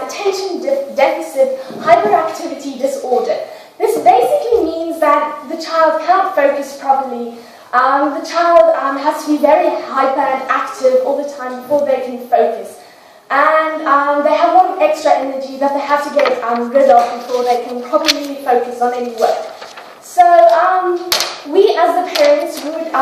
as attention deficit hyperactivity disorder. This basically means that the child cannot focus properly. The child has to be very hyper and active all the time before they can focus. And they have a lot of extra energy that they have to get rid of before they can properly focus on any work. So we as the parents would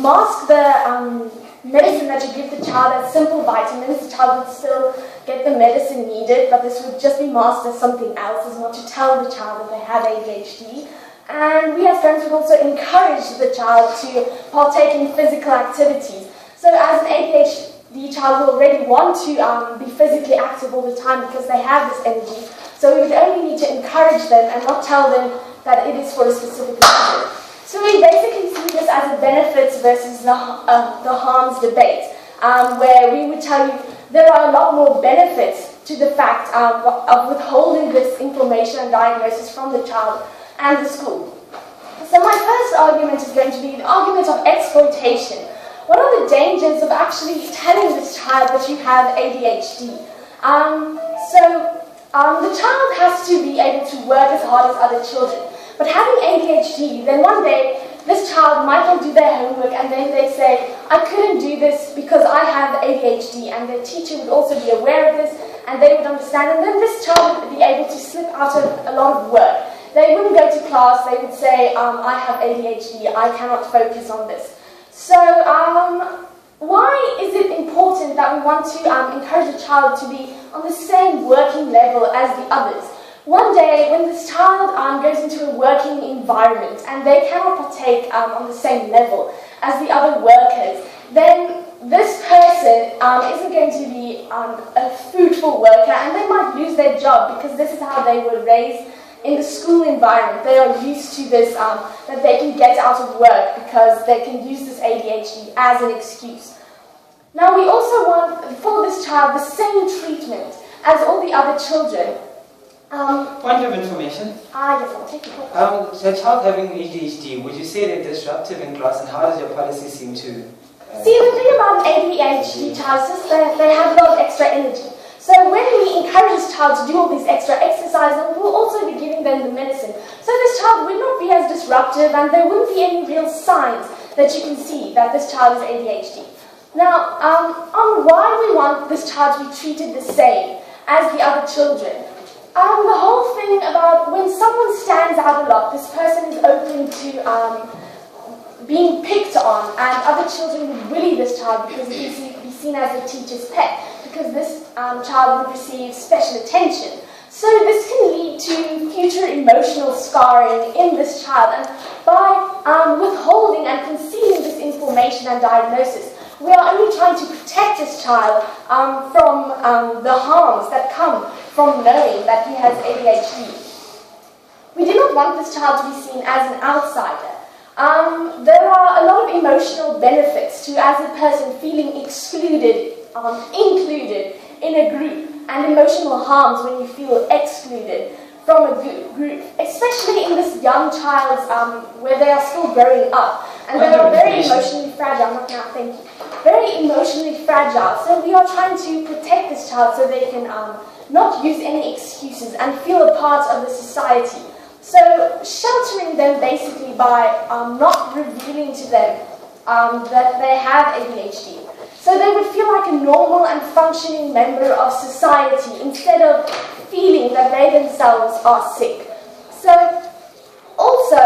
mask the medicine that you give the child as simple vitamins. The child would still get the medicine needed, but this would just be masked as something else, as not to tell the child that they have ADHD. And we as parents would also encourage the child to partake in physical activities. So as an ADHD child will already want to be physically active all the time because they have this energy. So we would only need to encourage them and not tell them that it is for a specific reason. So we basically see this as a benefits versus the harms debate, where we would tell you there are a lot more benefits to the fact of withholding this information and diagnosis from the child and the school. So my first argument is going to be the argument of exploitation. What are the dangers of actually telling this child that you have ADHD? The child has to be able to work as hard as other children. But having ADHD, then one day, this child might not do their homework and then they say, I couldn't do this because I have ADHD, and their teacher would also be aware of this and they would understand, and then this child would be able to slip out of a lot of work. They wouldn't go to class, they would say, I have ADHD, I cannot focus on this. So, why is it important that we want to encourage a child to be on the same working level as the others? One day, when this child goes into a working environment and they cannot partake on the same level as the other workers, then this person isn't going to be a fruitful worker, and they might lose their job because this is how they were raised in the school environment. They are used to this, that they can get out of work because they can use this ADHD as an excuse. Now, we also want for this child the same treatment as all the other children. Point of information. Yes, I'll take it. So a child having ADHD, would you say they're disruptive in class, and how does your policy seem to... See, the thing about ADHD child is that they have a lot of extra energy. So when we encourage this child to do all these extra exercises, we'll also be giving them the medicine. So this child would not be as disruptive, and there wouldn't be any real signs that you can see that this child is ADHD. Now, on why we want this child to be treated the same as the other children. The whole thing about when someone stands out a lot, this person is open to being picked on, and other children would bully this child because it would be seen as a teacher's pet, because this child would receive special attention. So this can lead to future emotional scarring in this child, and by withholding and concealing this information and diagnosis, we are only trying to protect this child from the harms that come from knowing that he has ADHD. We do not want this child to be seen as an outsider. There are a lot of emotional benefits to, as a person, feeling excluded, included in a group, and emotional harms when you feel excluded from a group, especially in this young child's, where they are still growing up, and they are very emotionally fragile. Very emotionally fragile. So we are trying to protect this child so they can not use any excuses and feel a part of the society. So sheltering them basically by not revealing to them that they have ADHD. So they would feel like a normal and functioning member of society instead of feeling that they themselves are sick. So also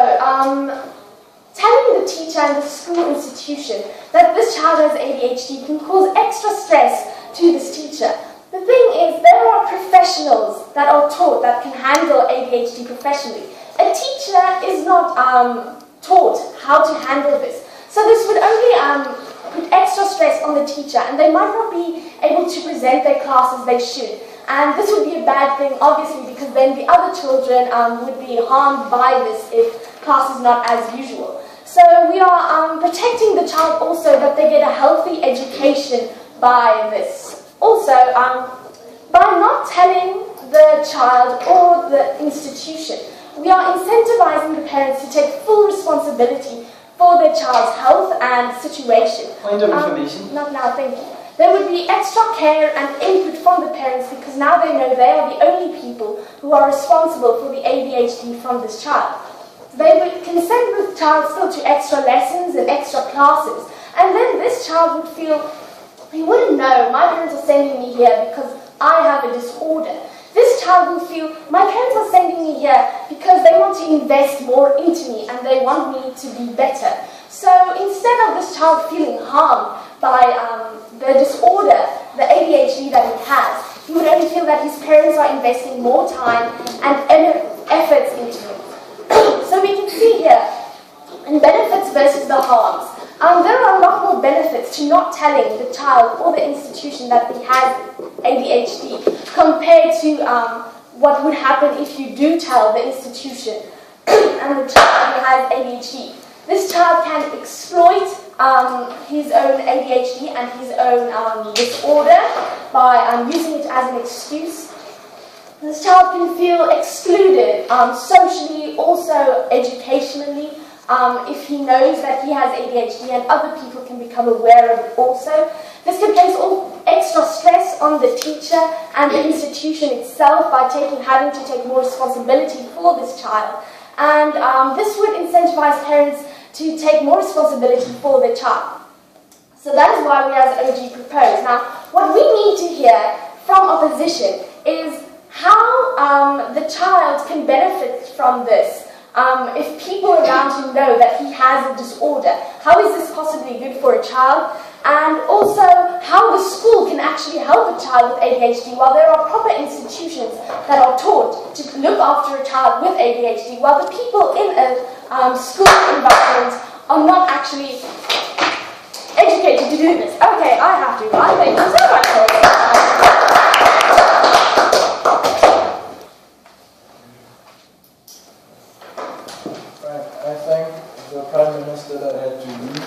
telling the teacher and the school institution that this child has ADHD can cause extra stress to this teacher. The thing is, there are professionals that are taught that can handle ADHD professionally. A teacher is not taught how to handle this. So this would only put extra stress on the teacher, and they might not be able to present their class as they should. And this would be a bad thing, obviously, because then the other children would be harmed by this if class is not as usual. So we are protecting the child also that they get a healthy education by this. Also, by not telling the child or the institution, we are incentivizing the parents to take full responsibility for their child's health and situation. Point of information. Not now, thank you. There would be extra care and input from the parents because now they know they are the only people who are responsible for the ADHD from this child. They would consent the child still to extra lessons and extra classes, and then this child would feel, he wouldn't know, my parents are sending me here because I have a disorder. This child will feel, my parents are sending me here because they want to invest more into me and they want me to be better. So instead of this child feeling harmed by the disorder, the ADHD that he has, he would only feel that his parents are investing more time and efforts into him. So we can see here, in benefits versus the harms. There are a lot more benefits to not telling the child or the institution that he has ADHD compared to what would happen if you do tell the institution and the child who has ADHD. This child can exploit his own ADHD and his own disorder by using it as an excuse. This child can feel excluded socially, also educationally, if he knows that he has ADHD and other people can become aware of it also. This can place all extra stress on the teacher and the institution itself by having to take more responsibility for this child. And this would incentivize parents to take more responsibility for the child. So that is why we as OG propose. Now, what we need to hear from opposition is how the child can benefit from this. If people around him know that he has a disorder, how is this possibly good for a child? And also how the school can actually help a child with ADHD, while there are proper institutions that are taught to look after a child with ADHD, while the people in a school environment are not actually educated to do this. Okay, I have to. Thank you so much for it. I thank the Prime Minister that had to leave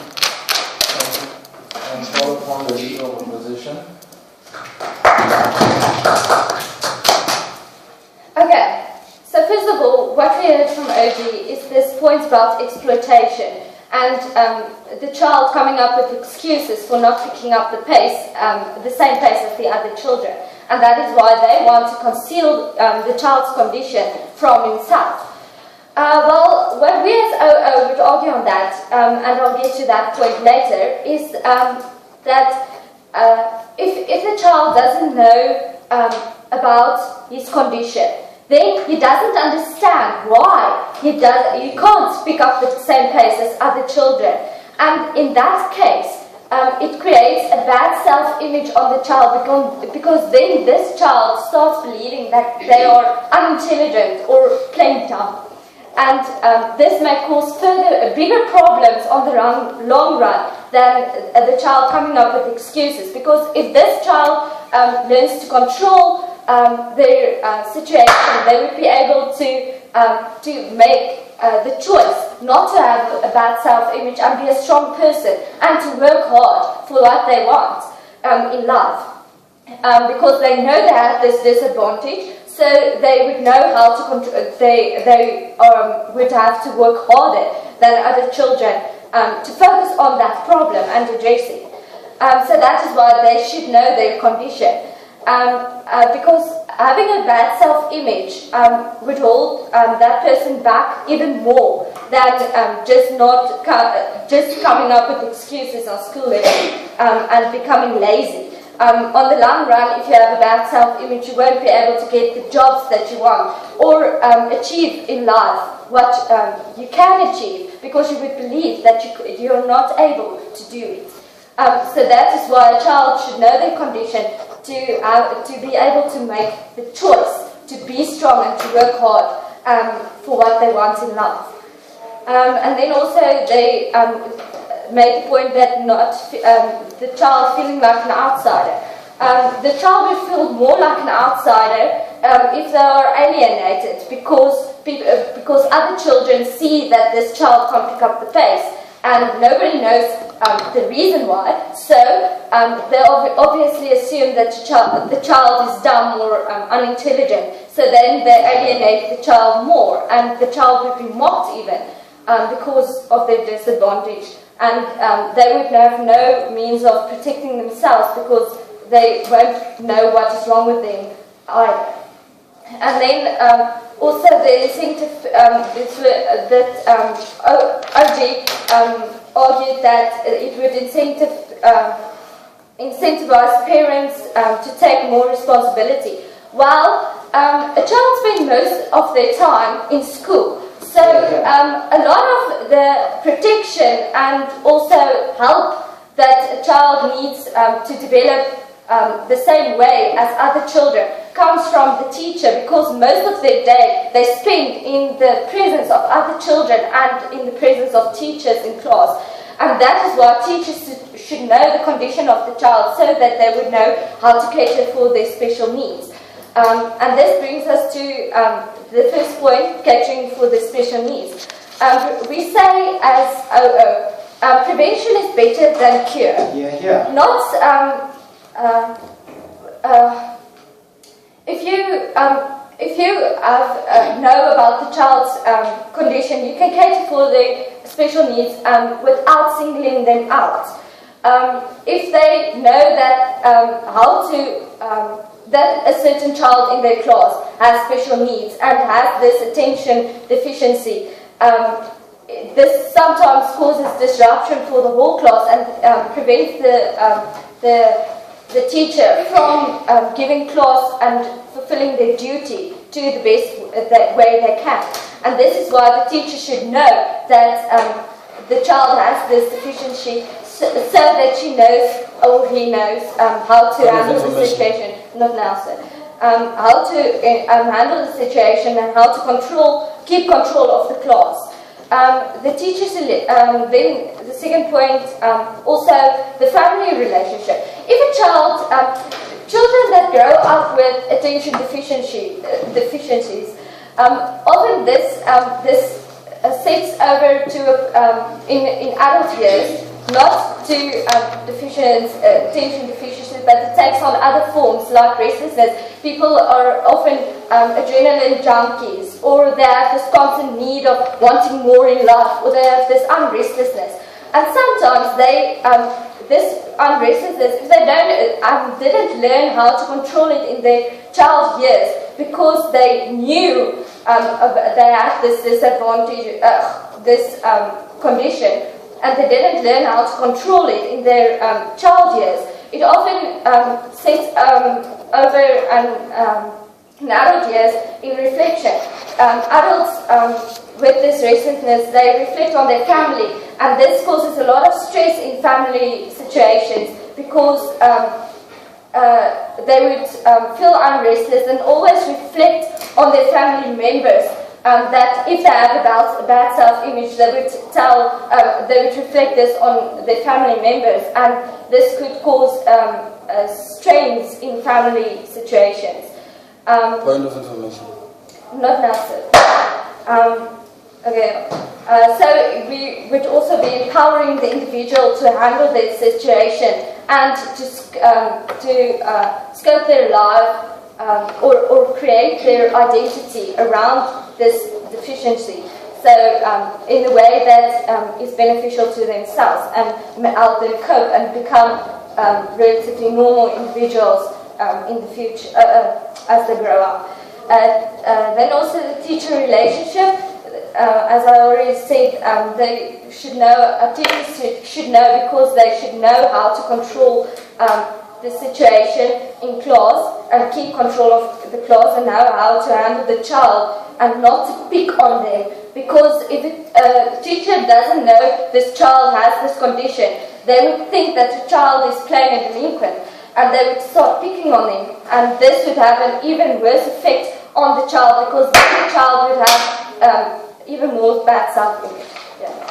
and call upon the Leader of Opposition. Okay, so first of all, what we heard from OG is this point about exploitation and the child coming up with excuses for not picking up the pace, the same pace as the other children. And that is why they want to conceal the child's condition from himself. Well, what we as OO would argue on that, and I'll get to that point later, is that if the child doesn't know about his condition, then he doesn't understand why he can't pick up the same pace as other children. And in that case, it creates a bad self-image on the child because then this child starts believing that they are unintelligent or plain dumb. And this may cause bigger problems on the long run than the child coming up with excuses. Because if this child learns to control their situation, they would be able to make the choice not to have a bad self-image and be a strong person and to work hard for what they want in life. Because they know they have this disadvantage. So they would know how to control. They would have to work harder than other children to focus on that problem and address it. So that is why they should know their condition. Because having a bad self-image would hold that person back even more than just coming up with excuses on school level and becoming lazy. On the long run, if you have a bad self-image, you won't be able to get the jobs that you want or achieve in life what you can achieve because you would believe that you're not able to do it. So that is why a child should know their condition to be able to make the choice to be strong and to work hard for what they want in life. And then also they made the point that the child feeling like an outsider. The child will feel more like an outsider if they are alienated because other children see that this child can't pick up the pace and nobody knows the reason why. So they obviously assume that the child is dumb or unintelligent. So then they alienate the child more and the child would be mocked even because of their disadvantage and they would have no means of protecting themselves because they won't know what is wrong with them either. And then also the incentive OG argued that it would incentivize parents to take more responsibility. While a child spends most of their time in school, so a lot of the protection and also help that a child needs to develop the same way as other children comes from the teacher, because most of their day they spend in the presence of other children and in the presence of teachers in class. And that is why teachers should know the condition of the child so that they would know how to cater for their special needs. And this brings us to the first point, catering for the special needs. We say as OO, prevention is better than cure. Yeah. Not if you know about the child's condition, you can cater for the special needs without singling them out. If they know that that a certain child in their class has special needs and has this attention deficiency, this sometimes causes disruption for the whole class and prevents the teacher from giving class and fulfilling their duty to the best way they can. And this is why the teacher should know that the child has this deficiency so that she knows or he knows how to handle the situation. Not now, sir. How to handle the situation and how to keep control of the class. The teachers, then the second point, also the family relationship. If a child, children that grow up with attention deficiencies, often this sets over to in adult years, not to attention deficiency, but it takes on other forms like restlessness. People are often adrenaline junkies, or they have this constant need of wanting more in life, or they have this unrestlessness. And sometimes they, this unrestlessness, if they didn't learn how to control it in their child years, because they knew they had this disadvantage, this condition, and they didn't learn how to control it in their child years, it often sets over in adult years in reflection. Adults with this restlessness, they reflect on their family, and this causes a lot of stress in family situations because they would feel unrestless and always reflect on their family members. That if they have a bad self-image, they would reflect this on their family members, and this could cause strains in family situations. Point of information. Not now, sir. Okay. So we would also be empowering the individual to handle their situation and to scope their life or create their identity around this deficiency. So in a way that is beneficial to themselves and help them cope and become relatively normal individuals in the future as they grow up. Then also the teacher relationship, as I already said, they should know, teachers should know, because they should know how to control the situation in class and keep control of the class and know how to handle the child and not to pick on them. Because if a teacher doesn't know this child has this condition, they would think that the child is plain and delinquent, and they would start picking on him, and this would have an even worse effect on the child, because then the child would have even more bad self-image. Yeah.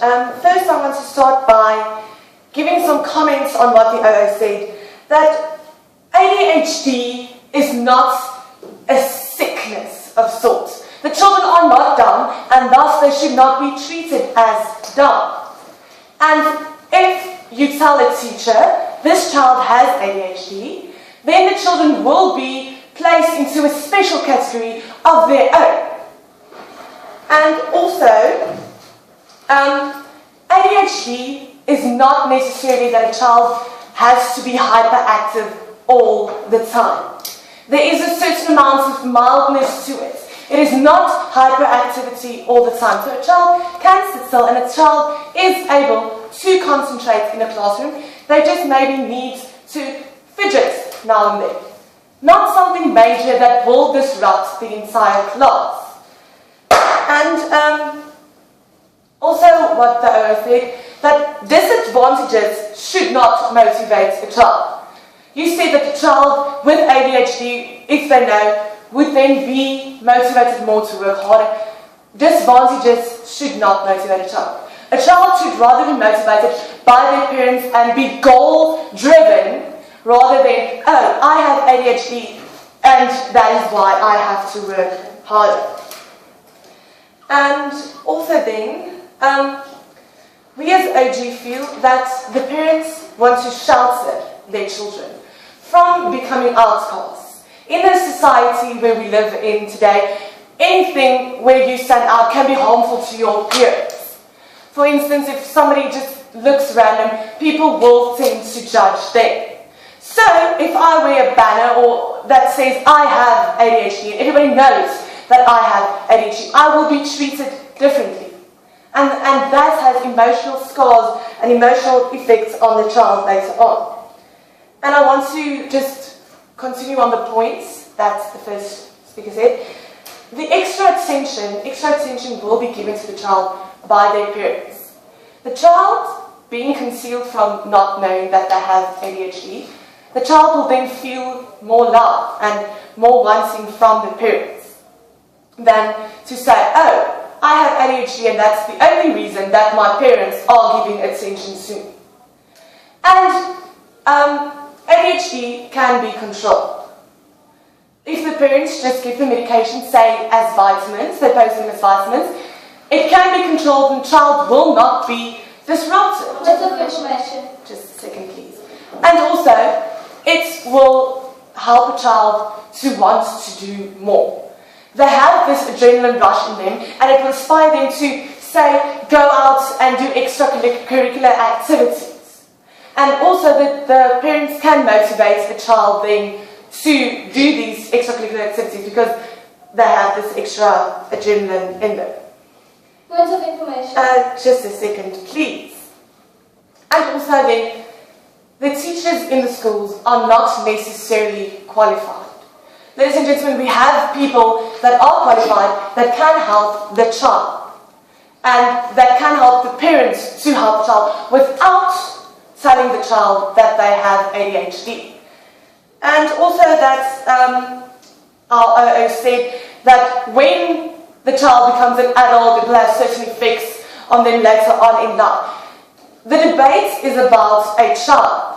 much. First, I want to start by giving some comments on what the OO said, that ADHD is not a sickness of sorts. The children are not dumb, and thus they should not be treated as dumb. And if you tell a teacher, this child has ADHD, then the children will be placed into a special category of their own. And also, ADHD is not necessarily that a child has to be hyperactive all the time. There is a certain amount of mildness to it. It is not hyperactivity all the time. So a child can sit still and a child is able to concentrate in a classroom. They just maybe need to fidget now and then. Not something major that will disrupt the entire class. And also what the OO said, that disadvantages should not motivate a child. You said that the child with ADHD, if they know, would then be motivated more to work harder. Disadvantages should not motivate a child. A child should rather be motivated by their parents and be goal-driven rather than, oh, I have ADHD and that is why I have to work harder. And also then, we as OG feel that the parents want to shelter their children from becoming outcasts. In a society where we live in today, anything where you stand out can be harmful to your peers. For instance, if somebody just looks random, people will tend to judge them. So, if I wear a banner that says I have ADHD and everybody knows that I have ADHD, I will be treated differently. And that has emotional scars and emotional effects on the child later on. And I want to just continue on the points that the first speaker said. The extra attention will be given to the child by their parents. The child being concealed from not knowing that they have ADHD, the child will then feel more love and more wanting from the parents than to say, oh, I have ADHD and that's the only reason that my parents are giving attention to me. And ADHD can be controlled. If the parents just give the medication, say as vitamins, they post them as vitamins, it can be controlled and the child will not be disrupted. Just a information. Just a second, please. And also, it will help a child to want to do more. They have this adrenaline rush in them and it will inspire them to, say, go out and do extracurricular activities. And also the parents can motivate the child then to do these extracurricular activities because they have this extra adrenaline in them. Points of information. Just a second, please. And also then, the teachers in the schools are not necessarily qualified. Ladies and gentlemen, we have people that are qualified that can help the child and that can help the parents to help the child without telling the child that they have ADHD. And also that our OO said that when the child becomes an adult, it will have certain effects on them later on in life. The debate is about a child.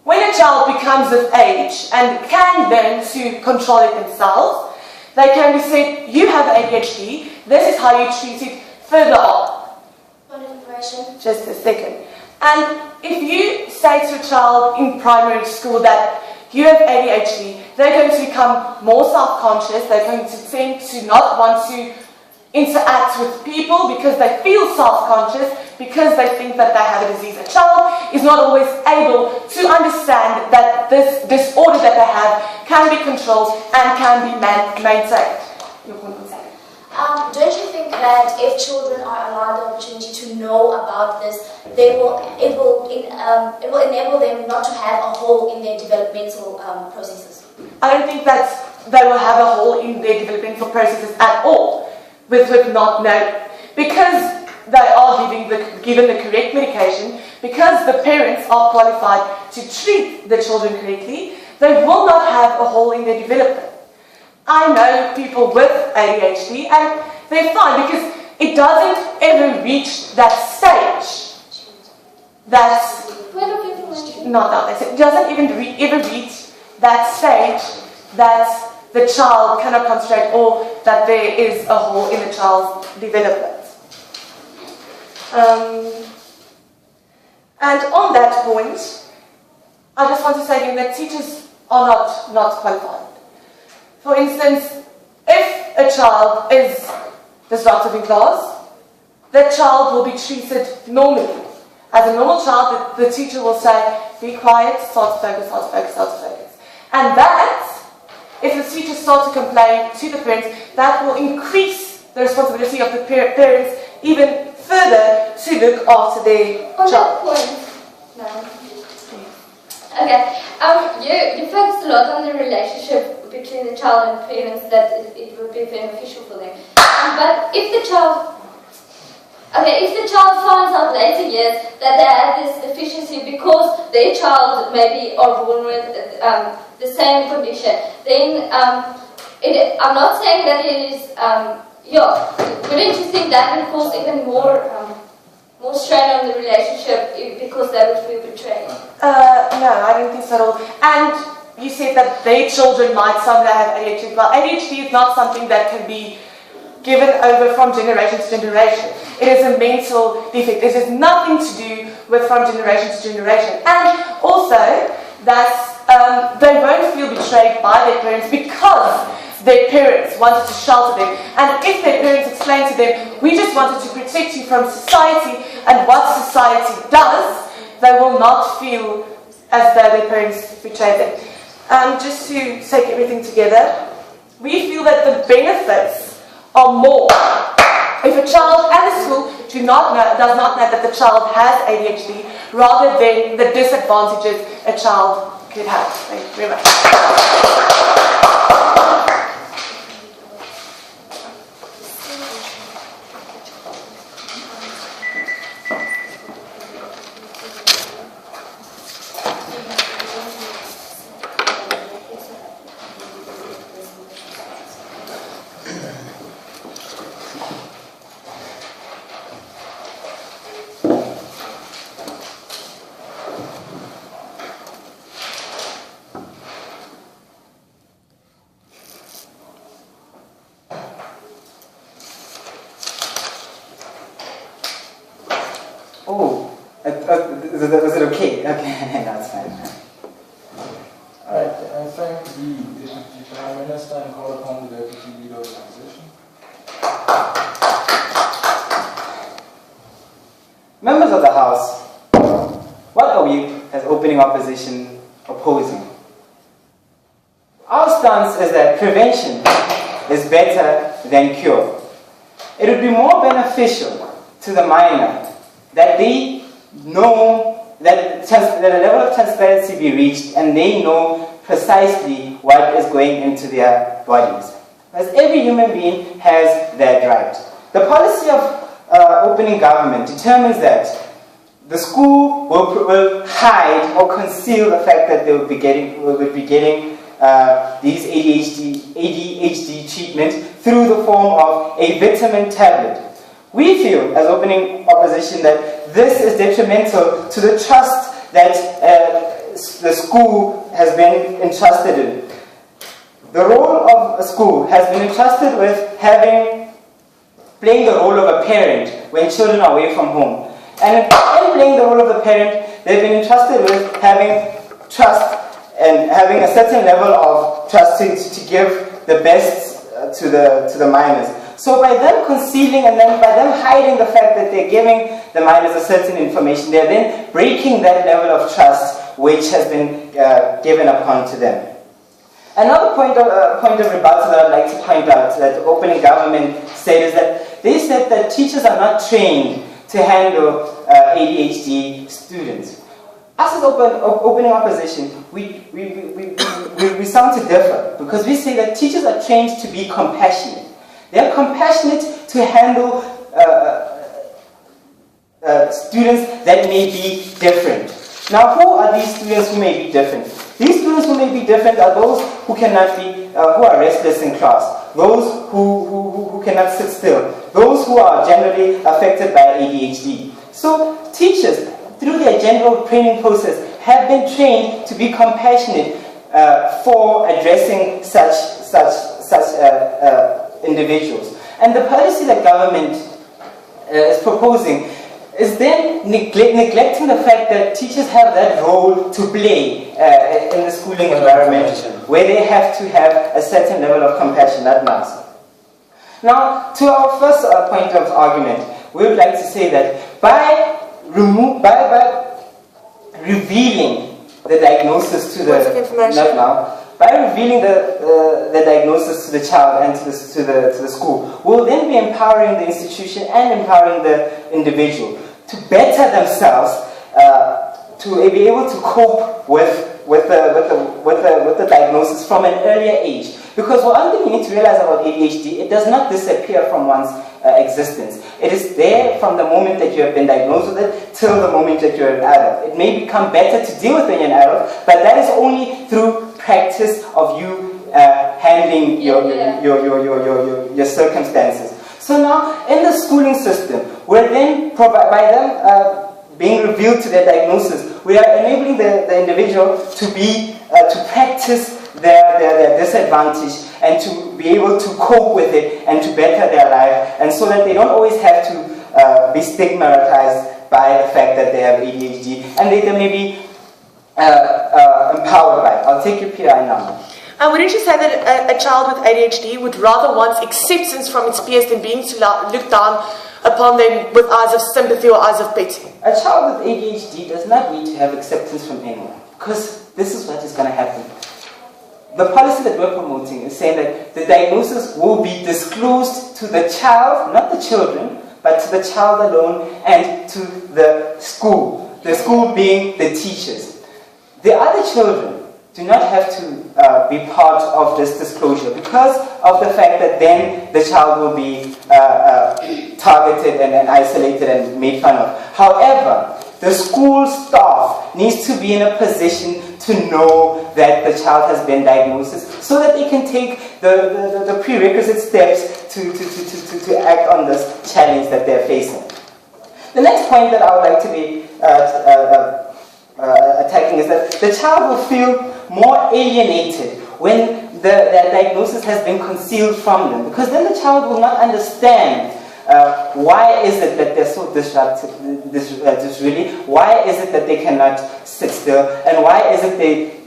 When a child becomes of age and can learn to control it themselves, they can be said, you have ADHD, this is how you treat it further on. Point of information. Just a second. And if you say to a child in primary school that you have ADHD, they're going to become more self-conscious, they're going to tend to not want to interact with people because they feel self-conscious, because they think that they have a disease. A child is not always able to understand that this disorder that they have can be controlled and can be maintained. Don't you think that if children are allowed the opportunity to know about this, it will enable them not to have a hole in their developmental processes? I don't think that they will have a hole in their developmental processes at all with not knowing, because they are given the correct medication, because the parents are qualified to treat the children correctly, they will not have a hole in their development. I know people with ADHD and they're fine because it doesn't ever reach that stage that's not that. It doesn't even ever reach that stage that the child cannot concentrate or that there is a hole in the child's development. And on that point, I just want to say again that teachers are not qualified. For instance, if a child is disruptive in class, that child will be treated normally. As a normal child, the teacher will say, be quiet, start to focus, start to focus, start to focus. And that, if the teacher starts to complain to the parents, that will increase the responsibility of the parents even further to look after their On child. that point, no. Okay, you focused a lot on the relationship between the child and parents, that it would be beneficial for them. But if the child finds out later years that they have this deficiency because their child maybe are born with the same condition, then I'm not saying that it is, wouldn't you think that would cause even more strain on the relationship because they would feel betrayed? No, I don't think so at all. And you said that their children might someday have ADHD. Well, ADHD is not something that can be given over from generation to generation. It is a mental defect. It has nothing to do with from generation to generation. And also that they won't feel betrayed by their parents because their parents wanted to shelter them. And if their parents explain to them, we just wanted to protect you from society and what society does, they will not feel as though their parents betrayed them. Just to take everything together, we feel that the benefits are more if a child at a school does not know that the child has ADHD, rather than the disadvantages a child could have. Thank you very much. Oh, was it okay? Okay, that's fine. Alright, I thank the Prime Minister and call upon the Deputy Leader of the Opposition. Members of the House, what are we as opening opposition opposing? Our stance is that prevention is better than cure. It would be more beneficial to the minor that they know that a level of transparency be reached and they know precisely what is going into their bodies. As every human being has that right. The policy of opening government determines that the school will hide or conceal the fact that they will be getting these ADHD treatment through the form of a vitamin tablet. We feel, as opening opposition, that this is detrimental to the trust that the school has been entrusted in. The role of a school has been entrusted with playing the role of a parent when children are away from home. And in playing the role of the parent, they've been entrusted with having trust and having a certain level of trust to give the best to the minors. So by them concealing and then by them hiding the fact that they're giving the minors a certain information, they're then breaking that level of trust which has been given upon to them. Another point of rebuttal that I'd like to point out that the opening government said is that they said that teachers are not trained to handle ADHD students. Us as opening opposition, we sound to differ because we say that teachers are trained to be compassionate. They are compassionate to handle students that may be different. Now, who are these students who may be different? These students who may be different are those who cannot be, who are restless in class, those who cannot sit still, those who are generally affected by ADHD. So teachers, through their general training process, have been trained to be compassionate for addressing such individuals. And the policy that government is proposing is then neglecting the fact that teachers have that role to play in the schooling environment, where they have to have a certain level of compassion, not mass. Now, to our first point of argument, we would like to say that by revealing the diagnosis to by revealing the diagnosis to the child and to the school, we'll then be empowering the institution and empowering the individual to better themselves, to be able to cope with the diagnosis from an earlier age. Because one thing you need to realize about ADHD, it does not disappear from one's existence. It is there from the moment that you have been diagnosed with it till the moment that you're an adult. It may become better to deal with when you're an adult, but that is only through practice of you handling your circumstances. So now, in the schooling system, we're then by them being revealed to their diagnosis, we are enabling the individual to practice their disadvantage and to be able to cope with it and to better their life, and so that they don't always have to be stigmatized by the fact that they have ADHD, and they may be empowered by it. I'll take your PI now. Wouldn't you say that a child with ADHD would rather want acceptance from its peers than being looked down upon them with eyes of sympathy or eyes of pity? A child with ADHD does not need to have acceptance from anyone, because this is what is going to happen. The policy that we're promoting is saying that the diagnosis will be disclosed to the child, not the children, but to the child alone and to the school being the teachers. The other children do not have to be part of this disclosure because of the fact that then the child will be targeted and isolated and made fun of. However, the school staff needs to be in a position to know that the child has been diagnosed so that they can take the prerequisite steps to act on this challenge that they're facing. The next point that I would like to be attacking is that the child will feel more alienated when their diagnosis has been concealed from them, because then the child will not understand why is it that they're so disrupted, why is it that they cannot sit still, and why is it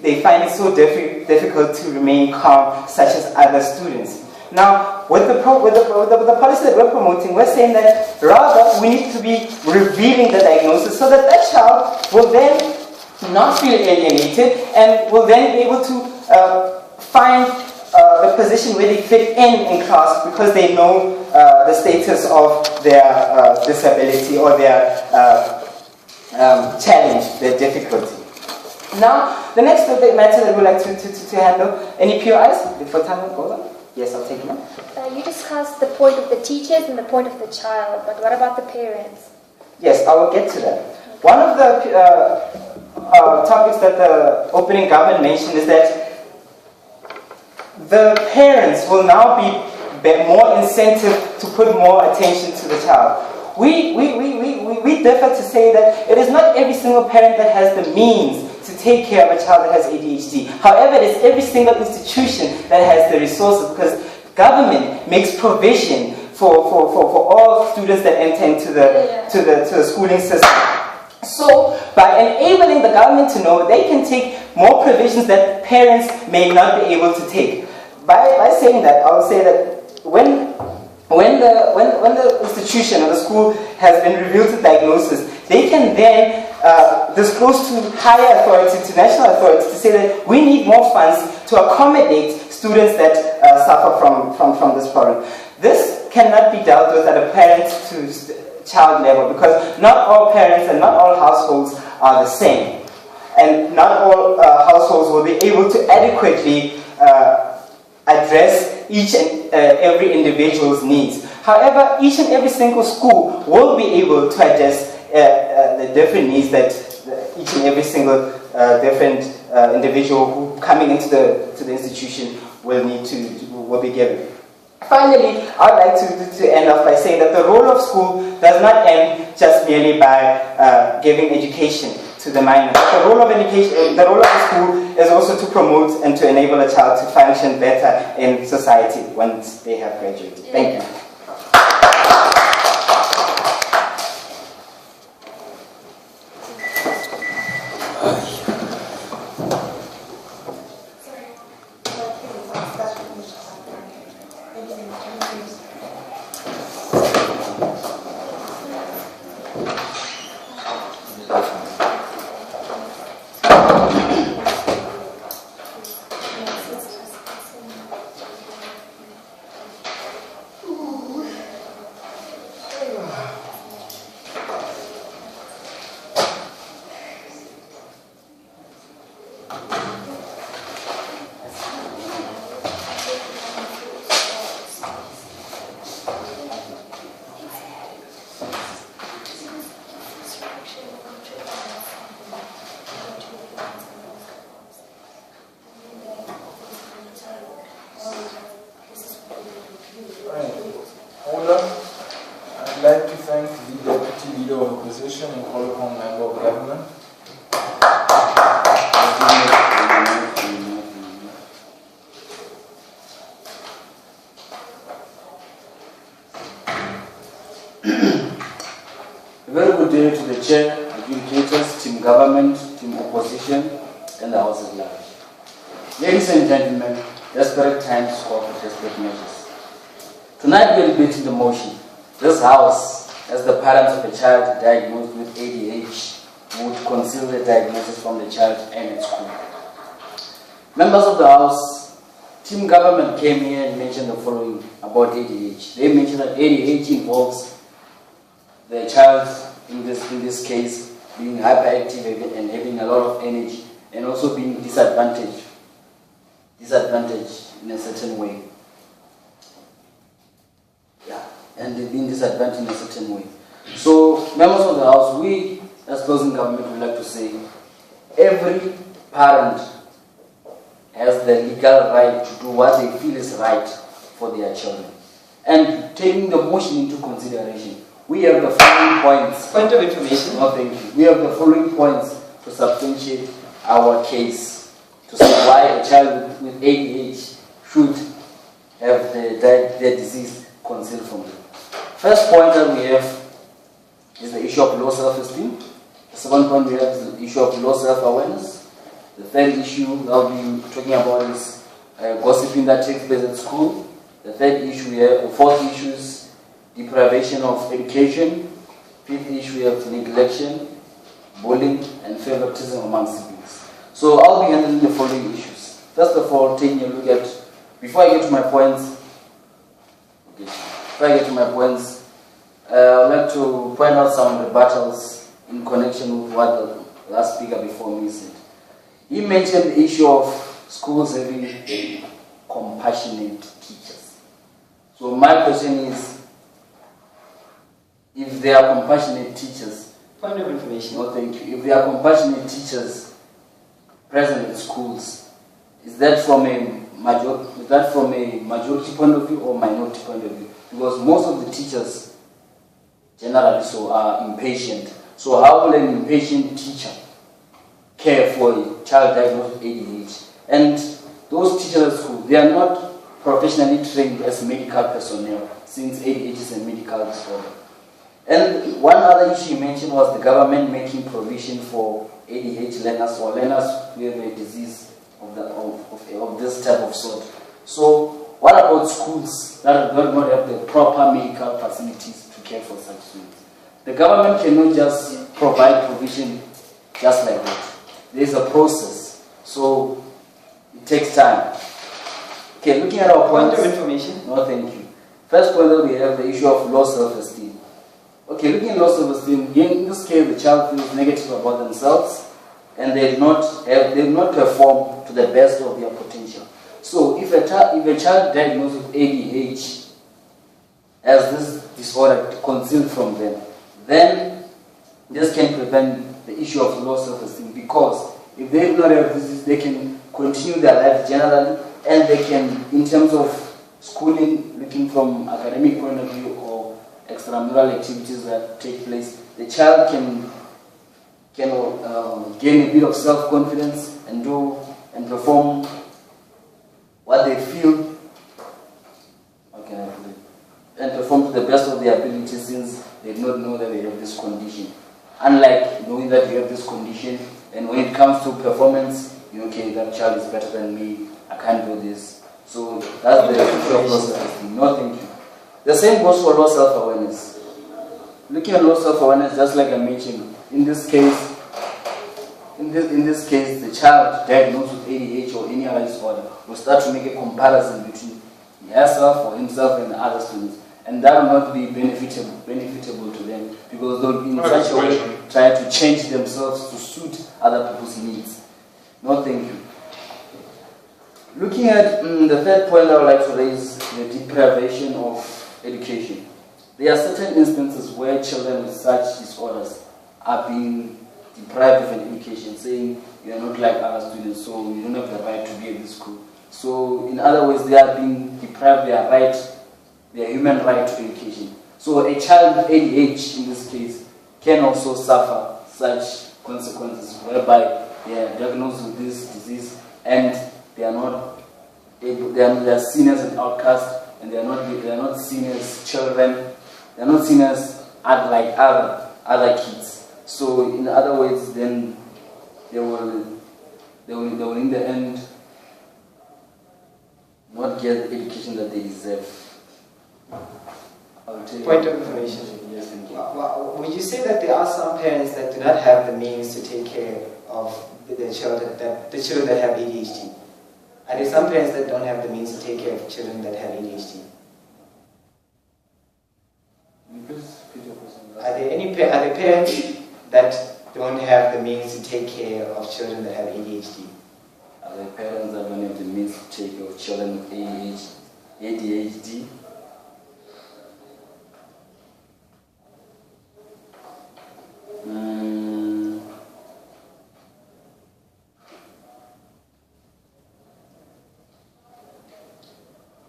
they find it so difficult to remain calm, such as other students. Now, with the policy that we're promoting, we're saying that rather we need to be revealing the diagnosis so that that child will then not feel alienated and will then be able to find the position where they fit in class, because they know the status of their disability or their challenge, their difficulty. Now, the next matter that we'd like to handle, any POIs before time goes on? Yes, I'll take them. You discussed the point of the teachers and the point of the child, but what about the parents? Yes, I will get to that. One of the topics that the opening government mentioned is that the parents will now be more incentive to put more attention to the child. We differ to say that it is not every single parent that has the means to take care of a child that has ADHD. However, it is every single institution that has the resources, because government makes provision for all students that enter into the schooling system. So, by enabling the government to know, they can take more provisions that parents may not be able to take. By saying that, I will say that when the institution or the school has been revealed to diagnosis, they can then disclose to higher authority, to national authorities, to say that we need more funds to accommodate students that suffer from this problem. This cannot be dealt with at a parent-to-child level, because not all parents and not all households are the same. And not all households will be able to adequately address each and every individual's needs. However, each and every single school will be able to address the different needs that each and every single different individual who coming into the institution will be given. Finally, I would like to end off by saying that the role of school does not end just merely by giving education to the minor. The role of education, the role of the school is also to promote and to enable a child to function better in society once they have graduated. Thank you. I'd like to thank the Deputy Leader of Opposition and call upon Member of Government. A very good day to the Chair, adjudicators, Team Government, Team Opposition, and the House at large. Ladies and gentlemen, desperate times call for desperate measures. Tonight we are debating the motion. This House, as the parents of a child diagnosed with ADHD, would conceal the diagnosis from the child and at school. Members of the House, Team Government came here and mentioned the following about ADHD. They mentioned that ADHD involves the child, in this case, being hyperactive and having a lot of energy, and also being disadvantaged in a certain way. Yeah, and being disadvantaged in a certain way. So, members of the House, we, as closing government, would like to say, every parent has the legal right to do what they feel is right for their children. And taking the motion into consideration, we have the following points. Point of information. No, thank you. We have the following points to substantiate our case, to say why a child with ADHD should have their disease concealed from them. First point that we have is the issue of low self-esteem. The second point we have is the issue of low self-awareness. The third issue I'll be talking about is gossiping that takes place at school. The third issue we have, the fourth issue is deprivation of education. Fifth issue we have neglection, bullying, and favoritism among siblings. So I'll be handling the following issues. First of all, taking a look at, before I get to my points, I'd like to point out some rebuttals in connection with what the last speaker before me said. He mentioned the issue of schools having compassionate teachers. So my question is, if they are compassionate teachers, Point of information. no thank you, if they are compassionate teachers present in schools, is that from a majority point of view or minority point of view? Because most of the teachers generally are impatient. So how will an impatient teacher care for a child diagnosed with ADHD? And those teachers at school, they are not professionally trained as medical personnel, since ADHD is a medical disorder. And one other issue you mentioned was the government making provision for ADHD learners or learners who have a disease of this type of sort. So what about schools that do not have the proper medical facilities to care for such students? The government cannot just provide provision just like that. There is a process, so it takes time. Okay, looking at our points. Point of information. No, thank you. First point that we have the issue of low self-esteem. Okay, looking at low self-esteem, in this case the child feels negative about themselves and they have not performed to the best of their potential. So if a child diagnosed with ADHD has this disorder concealed from them, then this can prevent the issue of low self-esteem, because if they do not have this, they can continue their life generally, and they can, in terms of schooling, looking from academic point of view or extramural activities that take place, the child can gain a bit of self-confidence and do and perform what they feel. How can I put it? And perform to the best of their ability, since they do not know that they have this condition. Unlike knowing that you have this condition, and when it comes to performance, okay, that child is better than me, I can't do this. So that's the issue of low self-esteem. No, thank you. The same goes for low self-awareness. Looking at low self-awareness, just like I mentioned, in this case, the child diagnosed with ADHD or any other disorder will start to make a comparison between herself or himself and the other students, and that will not be benefitable to them, because they'll be in such a way trying to change themselves to suit other people's needs. No, thank you. Looking at the third point, I would like to raise the deprivation of education. There are certain instances where children with such disorders are being deprived of an education, saying you are not like other students, so you don't have the right to be at this school. So in other words, they are being deprived their human right to education. So a child with ADHD in this case can also suffer such consequences, whereby they are diagnosed with this disease and they are not able, they are seen as an outcast, and they are not seen as children, they are not seen as like other kids. So in other words, then they will in the end not get the education that they deserve. Point of information. Yes, thank you. Would you say that there are some parents that do not have the means to take care of the children that have ADHD? Are there some parents that don't have the means to take care of children that have ADHD? Are there parents that don't have the means to take care of children that have ADHD? Are there parents that don't have the means to take care of children with ADHD?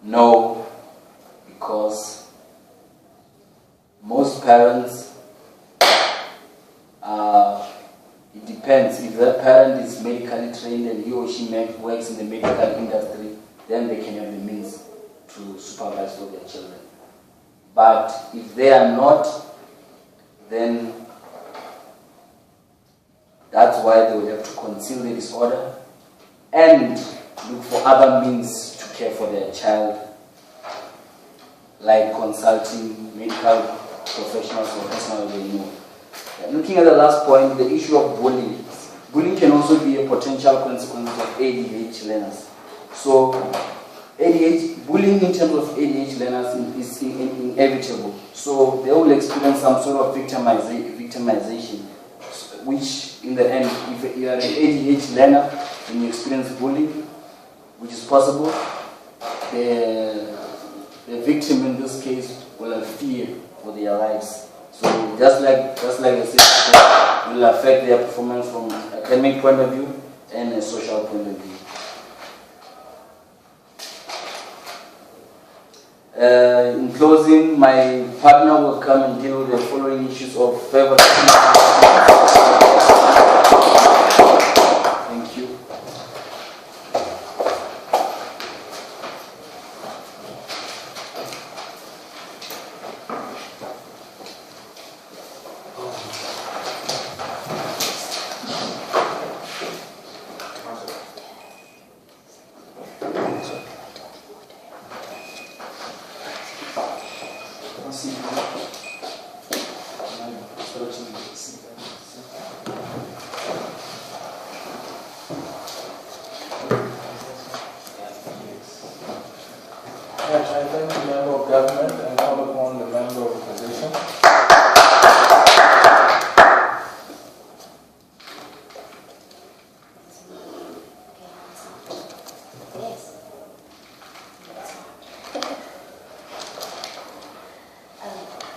No, because most parents, it depends. If that parent is medically trained and he or she works in the medical industry, then they can have the means to supervise for their children. But if they are not, then that's why they will have to conceal the disorder and look for other means to care for their child, like consulting medical professionals or personnel they know. Looking at the last point, the issue of bullying. Bullying can also be a potential consequence of ADHD learners. So, bullying in terms of ADHD learners is inevitable. So, they will experience some sort of victimization, which in the end, if you are an ADHD learner and you experience bullying, which is possible, the victim in this case will have fear for their lives. So just like I said before, it will affect their performance from an academic point of view and a social point of view. In closing, my partner will come and deal with the following issues of favoritism. Thank you. I thank the member of government and call upon the member of opposition.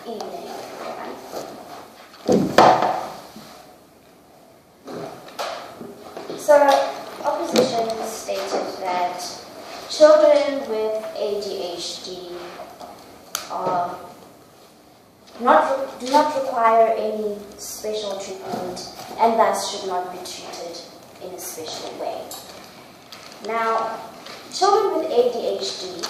Evening, so opposition stated that children with ADHD ADHD do not require any special treatment and thus should not be treated in a special way. Now, children with ADHD,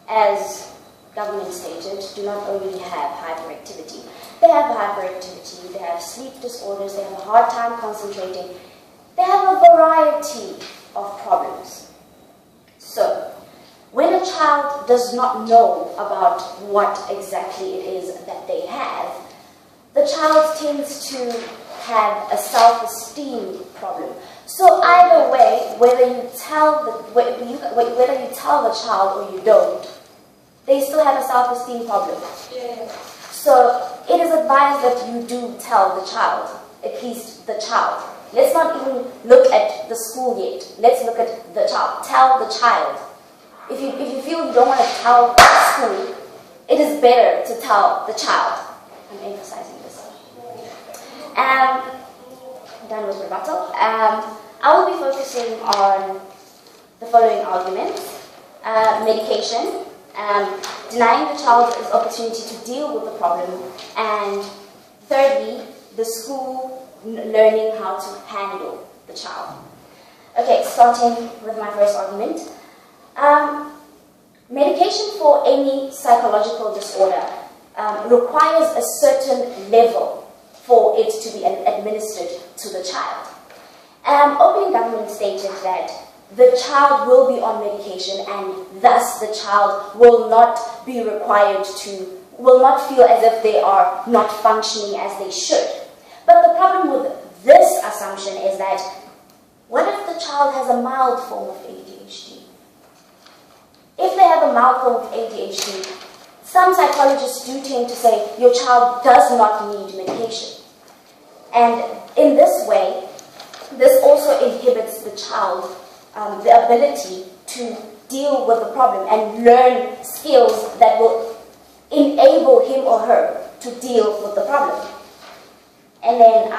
as government stated, do not only have hyperactivity. They have hyperactivity, they have sleep disorders, they have a hard time concentrating, they have a variety of problems. So, when a child does not know about what exactly it is that they have, the child tends to have a self-esteem problem. So either way, whether you tell the child or you don't, they still have a self-esteem problem. Yeah. So it is advised that you do tell the child, at least the child. Let's not even look at the school yet. Let's look at the child. Tell the child. If you feel you don't want to tell school, it is better to tell the child. I'm emphasizing this. Done with rebuttal. I will be focusing on the following arguments. Medication, denying the child his opportunity to deal with the problem, and thirdly, the school learning how to handle the child. Okay, starting with my first argument. Medication for any psychological disorder requires a certain level for it to be administered to the child. Opening government stated that the child will be on medication and thus the child will not be required to, will not feel as if they are not functioning as they should. But the problem with this assumption is that what if the child has a mild form of ADHD? If they have a mild form of ADHD, some psychologists do tend to say your child does not need medication. And in this way, this also inhibits the child the ability to deal with the problem and learn skills that will enable him or her to deal with the problem. And then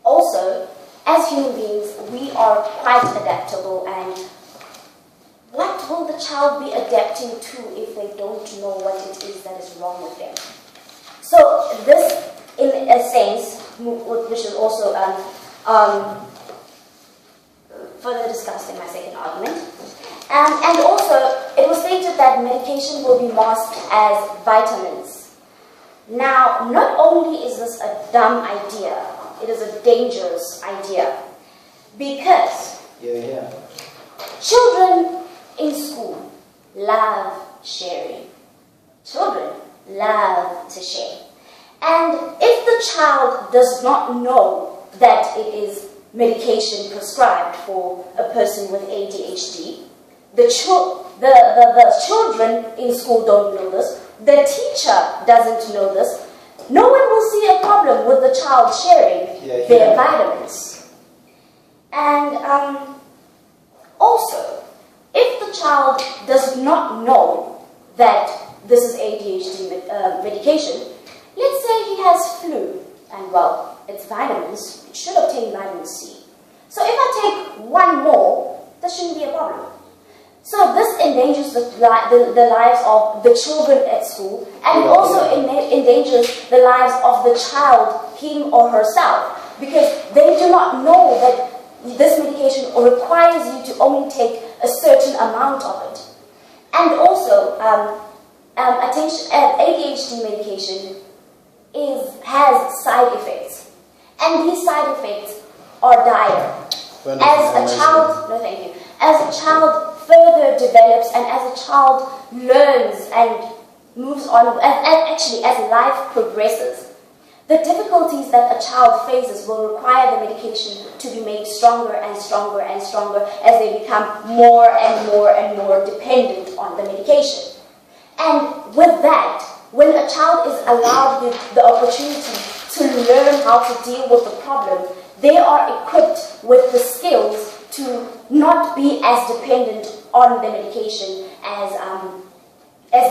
also, as human beings, we are quite adaptable, and what will the child be adapting to if they don't know what it is that is wrong with them? So this, in a sense, which is also further discussed in my second argument. And also, it was stated that medication will be masked as vitamins. Now, not only is this a dumb idea, it is a dangerous idea. Because children in school love sharing. Children love to share. And if the child does not know that it is medication prescribed for a person with ADHD, the children in school don't know this, the teacher doesn't know this, no one will see a problem with the child sharing their vitamins. And also, if the child does not know that this is ADHD medication, let's say he has flu, and well, it's vitamins, it should obtain vitamin C. So if I take one more, this shouldn't be a problem. So this endangers the lives of the children at school, and it also endangers the lives of the child, him or herself, because they do not know that this medication requires you to only take a certain amount of it. And also, ADHD medication has side effects, and these side effects are dire. As a child further develops and as a child learns and moves on, and actually as life progresses, the difficulties that a child faces will require the medication to be made stronger and stronger and stronger as they become more and more and more dependent on the medication. And with that, when a child is allowed the opportunity to learn how to deal with the problem, they are equipped with the skills to not be as dependent on the medication as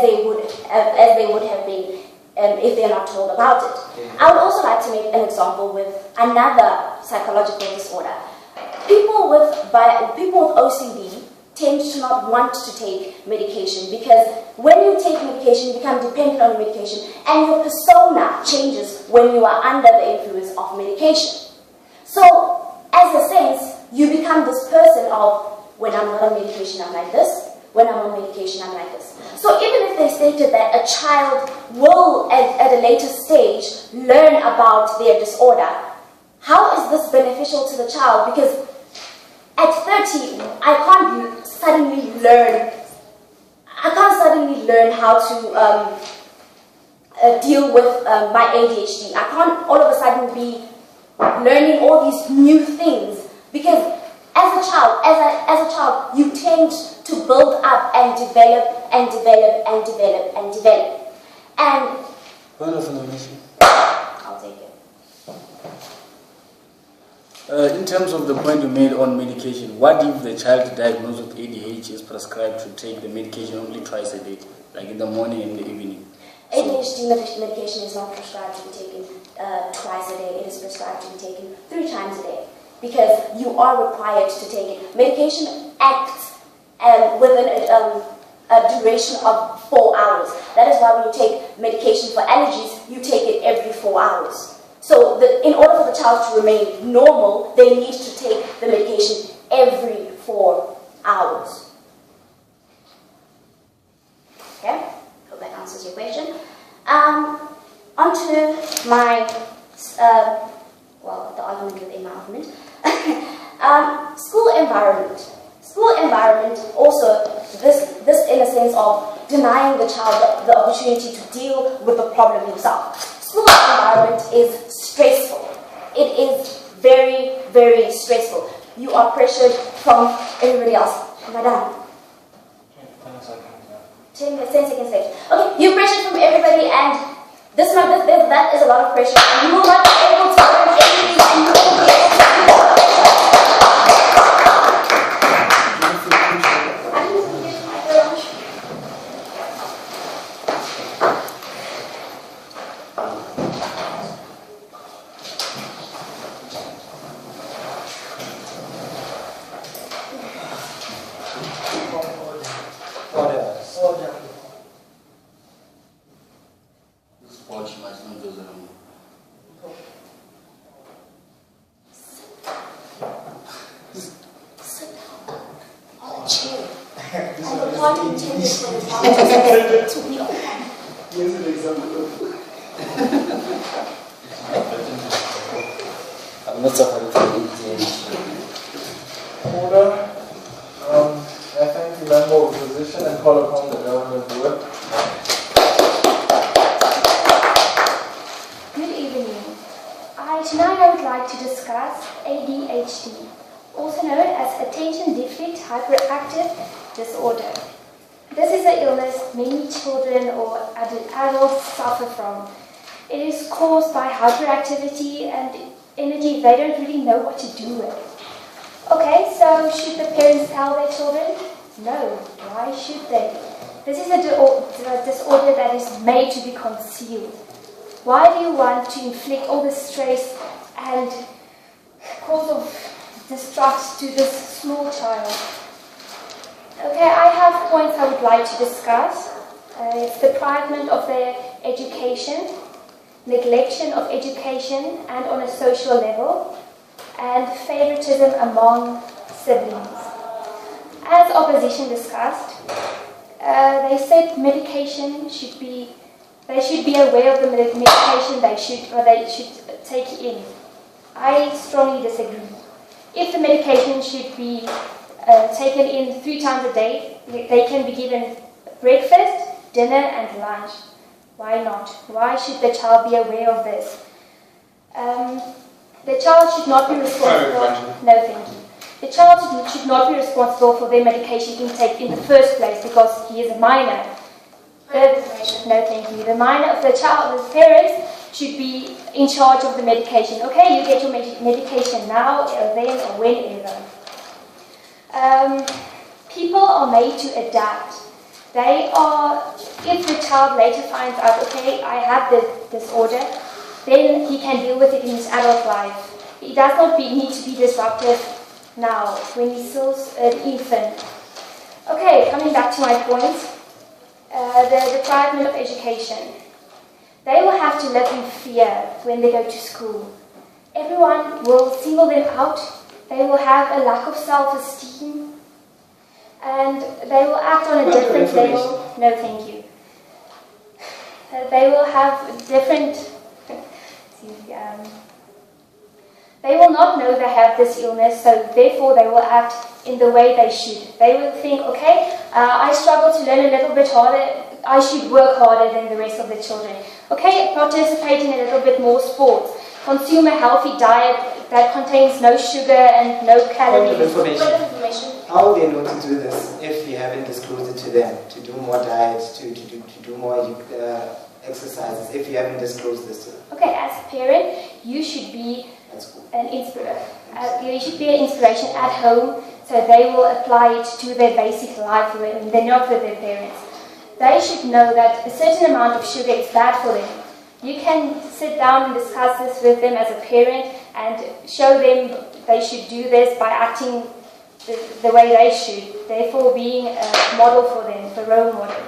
they would have been if they are not told about it. I would also like to make an example with another psychological disorder. People with OCD tend to not want to take medication, because when you take medication, you become dependent on medication, and your persona changes when you are under the influence of medication. So, as a sense, you become this person of, when I'm not on medication, I'm like this. When I'm on medication, I'm like this. So even if they stated that a child will, at a later stage, learn about their disorder, how is this beneficial to the child? Because at 30, I can't suddenly learn how to deal with my ADHD. I can't all of a sudden be learning all these new things, because as a child, you tend to build up and develop and develop and develop and develop. And Point of information. I'll take it. In terms of the point you made on medication, what if the child diagnosed with ADHD is prescribed to take the medication only twice a day, like in the morning and in the evening? ADHD medication is not prescribed to be taken twice a day. It is prescribed to be taken 3 times a day, because you are required to take it. Medication acts within a duration of 4 hours. That is why when you take medication for allergies, you take it every 4 hours. So in order for the child to remain normal, they need to take the medication every 4 hours. Okay? Hope that answers your question. On to my, the argument within my argument. School environment. School environment also, this in a sense of denying the child the opportunity to deal with the problem himself. School environment is stressful. It is very, very stressful. You are pressured from everybody else. Madam. 10 seconds left. Okay, you're pressured from everybody, and that is a lot of pressure. And you will not be able to learn anything, and you won't be able to do that. I'm not suffering from ADHD. Order. I thank the member of opposition and call upon the government to work. Good evening. Tonight I would like to discuss ADHD, also known as Attention Deficit Hyperactive Disorder. This is an illness many children or adults suffer from. It is caused by hyperactivity and energy they don't really know what to do with. Okay, so should the parents tell their children? No, why should they? This is a disorder that is made to be concealed. Why do you want to inflict all the stress and cause of distrust to this small child? Okay, I have points I would like to discuss. It's deprivement of their education, neglection of education and on a social level, and favoritism among siblings. As opposition discussed, they said they should be aware of the medication they should take in. I strongly disagree. If the medication should be taken in 3 times a day, they can be given breakfast, dinner and lunch. Why not? Why should the child be aware of this? The child should not be responsible. No, thank you. The child should not be responsible for their medication intake in the first place because he is a minor. No, thank you. The minor, the child, the parents should be in charge of the medication. Okay, you get your medication now, or then, or whenever. People are made to adapt. If the child later finds out, okay, I have this disorder, then he can deal with it in his adult life. He does not need to be disruptive now when he's still an infant. Okay, coming back to my point, the deprivement of education. They will have to live in fear when they go to school. Everyone will single them out. They will have a lack of self-esteem, and they will act on a different level. No, thank you. They will have different. They will not know they have this illness, so therefore they will act in the way they should. They will think, okay, I struggle to learn a little bit harder, I should work harder than the rest of the children. Okay, participate in a little bit more sports. Consume a healthy diet that contains no sugar and no calories. How will they know to do this if you haven't disclosed it to them? To do more diets, to do more exercises, if you haven't disclosed this to them? Okay, as a parent, you should be you should be an inspiration at home, so they will apply it to their basic life when they're not with their parents. They should know that a certain amount of sugar is bad for them. You can sit down and discuss this with them as a parent and show them they should do this by acting the way they should, therefore being a model for them, a role model.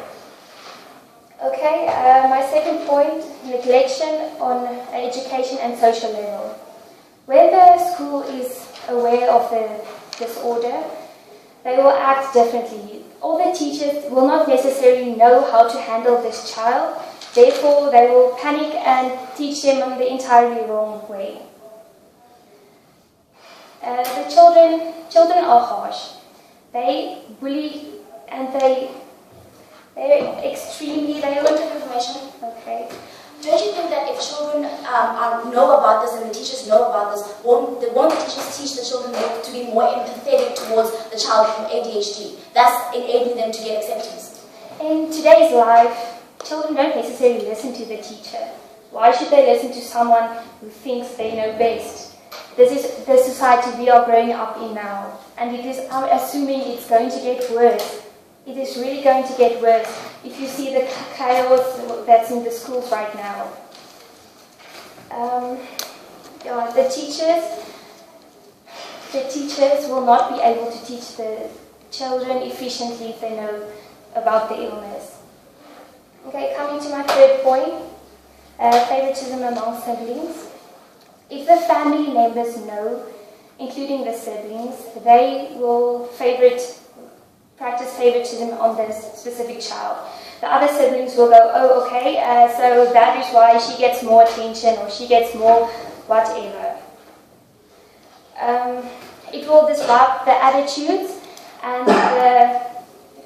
Okay, my second point, neglection on education and social level. When the school is aware of the disorder, they will act differently. All the teachers will not necessarily know how to handle this child, therefore they will panic and teach them in the entirely wrong way. The children are harsh. They bully and they're extremely, they want information. Okay. Don't you think that if children know about this and the teachers know about this, won't the teachers teach the children to be more empathetic towards the child with ADHD, thus enabling them to get acceptance? In today's life, children don't necessarily listen to the teacher. Why should they listen to someone who thinks they know best? This is the society we are growing up in now, and I'm assuming it's going to get worse. It is really going to get worse if you see the chaos that's in the schools right now. The teachers will not be able to teach the children efficiently if they know about the illness. Okay, coming to my third point, favoritism among siblings. If the family members know, including the siblings, they will practice favoritism on this specific child. The other siblings will go, oh, okay, so that is why she gets more attention or she gets more whatever. It will disrupt the attitudes and the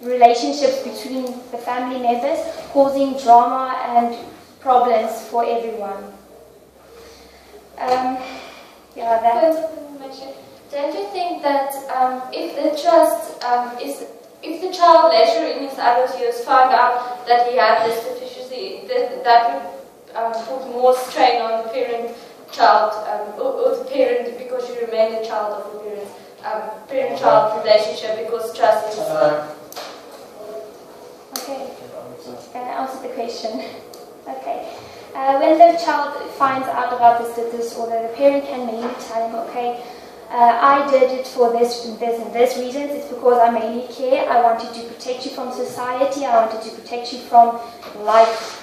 relationships between the family members, causing drama and problems for everyone. Don't you think that if the child later in his adult years found out that he had this deficiency, that would put more strain on the parent-child, or the parent, because you remain a child of the parent-child relationship, because trust is... Okay, can I answer the question? Okay. When the child finds out about this disorder, the parent can mainly tell him, okay, I did it for this and this reasons. It's because I mainly care. I wanted to protect you from society. I wanted to protect you from life.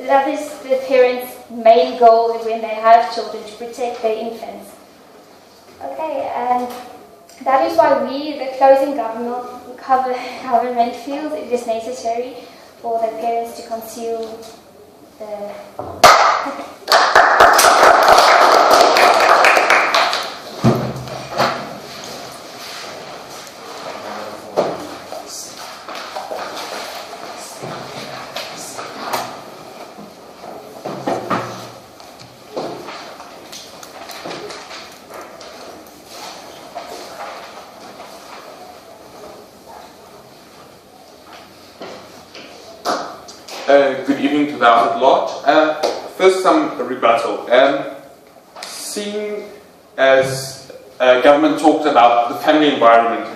That is the parents' main goal when they have children, to protect their infants. Okay, and that is why we, the closing government, feels it is necessary for the parents to conceal the... Good evening to those at large. First, some rebuttal. Seeing as government talked about the family environment,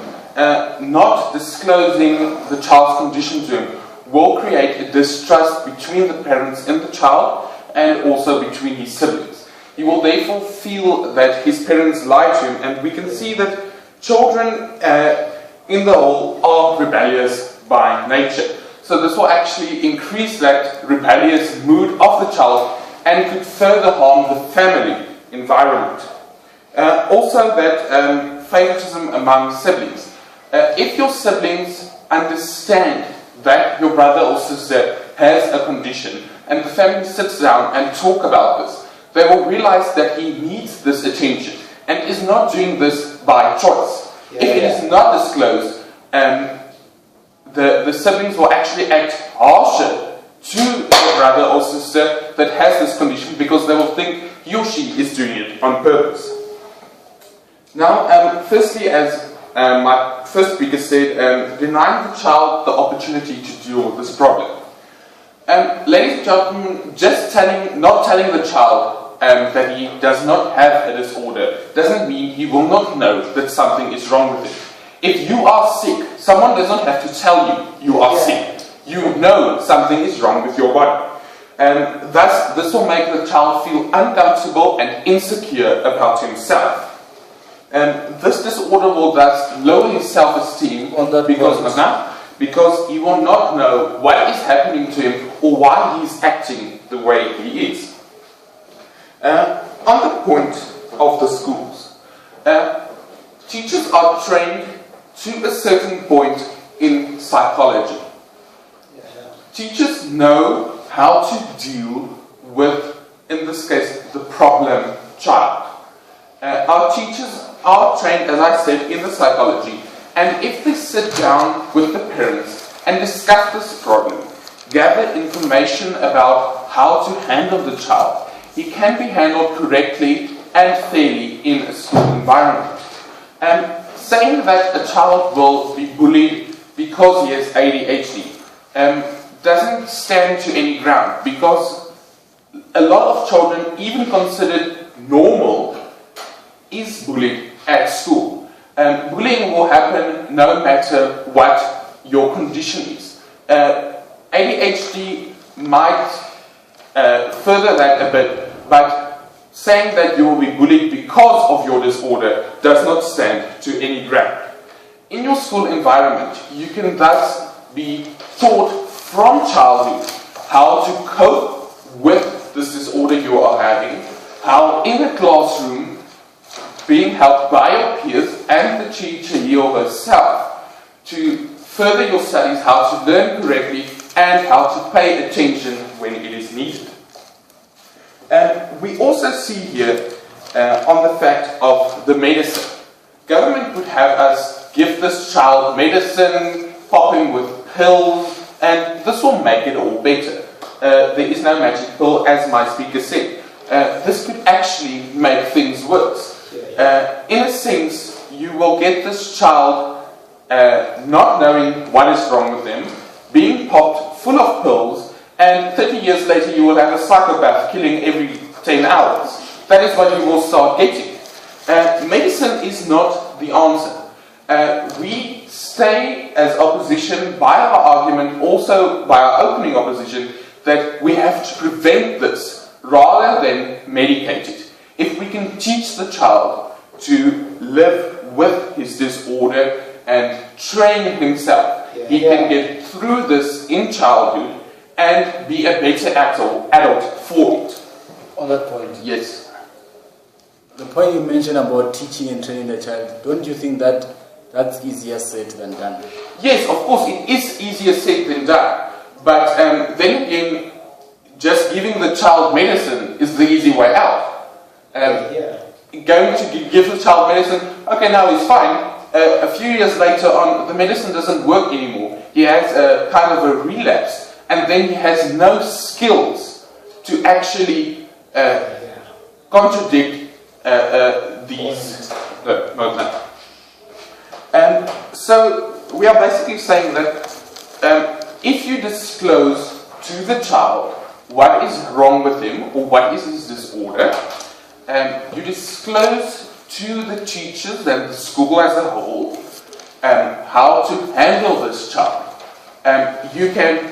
not disclosing the child's condition to him will create a distrust between the parents and the child, and also between his siblings. He will therefore feel that his parents lie to him, and we can see that children in the whole are rebellious by nature. So this will actually increase that rebellious mood of the child and could further harm the family environment. Also that favoritism among siblings. If your siblings understand that your brother or sister has a condition and the family sits down and talk about this, they will realize that he needs this attention and is not doing this by choice. If it is not disclosed, the siblings will actually act harsher to the brother or sister that has this condition because they will think he or she is doing it on purpose. Now, firstly, as my first speaker said, denying the child the opportunity to deal with this problem. Ladies and gentlemen, just not telling the child that he does not have a disorder doesn't mean he will not know that something is wrong with him. If you are sick, someone does not have to tell you you are sick. You know something is wrong with your body. Thus, this will make the child feel uncomfortable and insecure about himself. This disorder will thus lower his self-esteem because he will not know what is happening to him or why he is acting the way he is. On the point of the schools, teachers are trained to a certain point in psychology. Teachers know how to deal with, in this case, the problem child. Our teachers are trained, as I said, in the psychology, and if they sit down with the parents and discuss this problem, gather information about how to handle the child, he can be handled correctly and fairly in a school environment. Saying that a child will be bullied because he has ADHD doesn't stand to any ground, because a lot of children, even considered normal, is bullied at school. Bullying will happen no matter what your condition is. ADHD might further that a bit, but saying that you will be bullied because of your disorder does not stand to any ground. In your school environment, you can thus be taught from childhood how to cope with this disorder you are having, how in the classroom, being helped by your peers and the teacher he or herself to further your studies, how to learn correctly and how to pay attention when it is needed. We also see here on the fact of the medicine. Government would have us give this child medicine, pop him with pills, and this will make it all better. There is no magic pill, as my speaker said. This could actually make things worse. In a sense, you will get this child not knowing what is wrong with them, being popped full of pills, and 30 years later you will have a psychopath killing every 10 hours. That is what you will start getting. Medicine is not the answer. We stay as opposition by our argument, also by our opening opposition, that we have to prevent this rather than medicate it. If we can teach the child to live with his disorder and train himself, he can get through this in childhood and be a better adult for it. On that point, yes. The point you mentioned about teaching and training the child, don't you think that that's easier said than done? Yes, of course, it is easier said than done. But then again, just giving the child medicine is the easy way out. Going to give the child medicine, okay, now he's fine. A few years later on, the medicine doesn't work anymore. He has a kind of a relapse, and then he has no skills to actually contradict these. So we are basically saying that if you disclose to the child what is wrong with him or what is his disorder, you disclose to the teachers and the school as a whole how to handle this child. You can